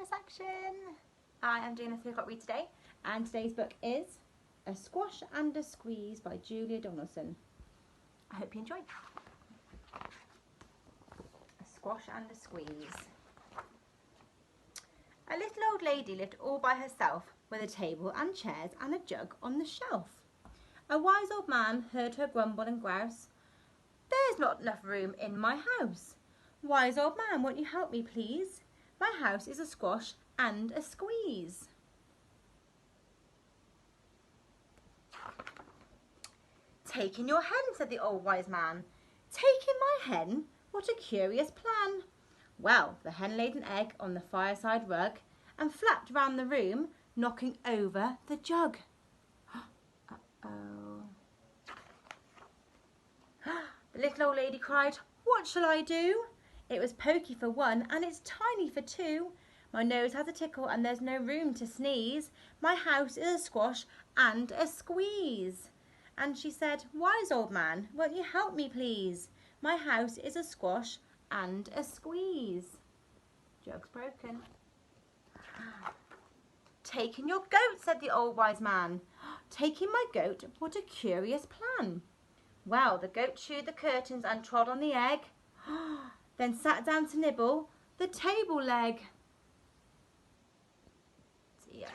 section. I am doing a 3 o'clock read today, and today's book is A Squash and a Squeeze by Julia Donaldson. I hope you enjoy. A Squash and a Squeeze. A little old lady lived all by herself with a table and chairs and a jug on the shelf. A wise old man heard her grumble and grouse. "There's not enough room in my house. Wise old man, won't you help me, please? My house is a squash and a squeeze." "Take in your hen," said the old wise man. "Take in my hen? What a curious plan." Well, the hen laid an egg on the fireside rug and flapped round the room, knocking over the jug. Uh-oh. The little old lady cried, "What shall I do? It was pokey for one and it's tiny for two. My nose has a tickle and there's no room to sneeze. My house is a squash and a squeeze." And she said, "Wise old man, won't you help me, please? My house is a squash and a squeeze." Jug's broken. "Take in your goat," said the old wise man. "Take in my goat? What a curious plan." Well, the goat chewed the curtains and trod on the egg, then sat down to nibble the table leg. Dear.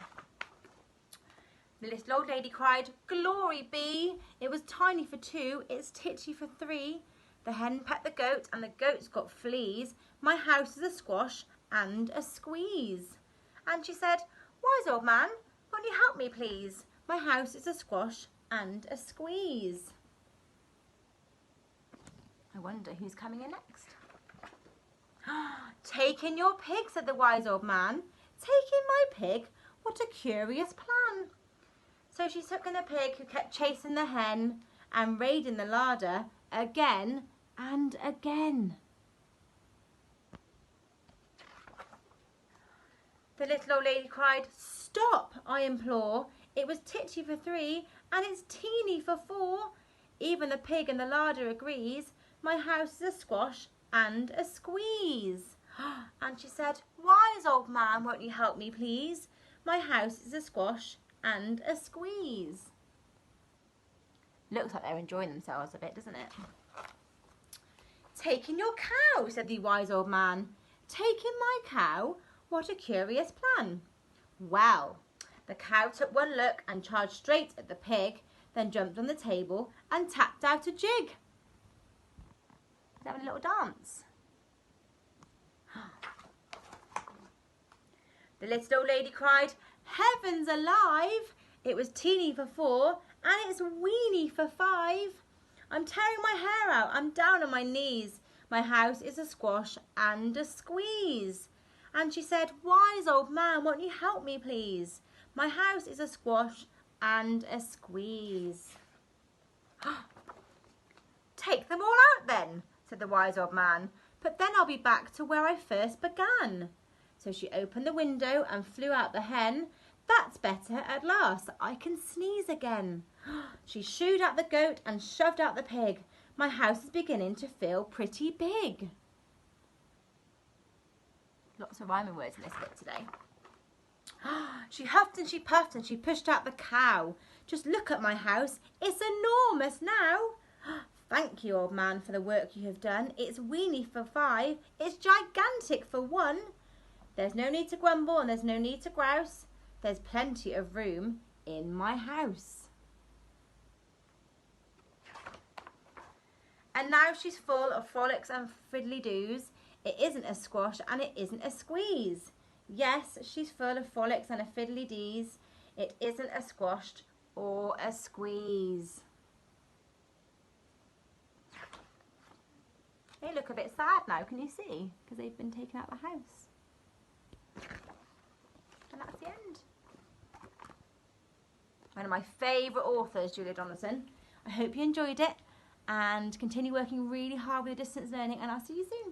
The little old lady cried, "Glory be! It was tiny for two, it's titchy for three. The hen pet the goat and the goat's got fleas. My house is a squash and a squeeze." And she said, "Wise old man, won't you help me, please? My house is a squash and a squeeze." I wonder who's coming in next. "Take in your pig," said the wise old man. "Take in my pig? What a curious plan." So she took in the pig, who kept chasing the hen and raiding the larder again and again. The little old lady cried, "Stop, I implore. It was titchy for three and it's teeny for four. Even the pig in the larder agrees. My house is a squash and a squeeze." And she said, "Wise old man, won't you help me, please? My house is a squash and a squeeze." Looks like they're enjoying themselves a bit, doesn't it? "Take in your cow," said the wise old man. "Take in my cow? What a curious plan." Well, the cow took one look and charged straight at the pig, then jumped on the table and tapped out a jig. He's having a little dance. The little old lady cried, "Heavens alive! It was teeny for four and it's weeny for five. I'm tearing my hair out, I'm down on my knees. My house is a squash and a squeeze." And she said, "Wise old man, won't you help me, please? My house is a squash and a squeeze." "Take them all out then," said the wise old man. "But then I'll be back to where I first began." So she opened the window and flew out the hen. "That's better, at last I can sneeze again." She shooed out the goat and shoved out the pig. My house is beginning to feel pretty big. Lots of rhyming words in this bit today. She huffed and she puffed and she pushed out the cow. "Just look at my house, it's enormous now." "Thank you, old man, for the work you have done. It's weeny for five, it's gigantic for one. There's no need to grumble and there's no need to grouse. There's plenty of room in my house." And now she's full of frolics and fiddly-doos. It isn't a squash and it isn't a squeeze. Yes, she's full of frolics and a fiddly-dees. It isn't a squash or a squeeze. They look a bit sad now, can you see? Because they've been taken out of the house. And that's the end. One of my favourite authors, Julia Donaldson. I hope you enjoyed it and continue working really hard with your distance learning, and I'll see you soon.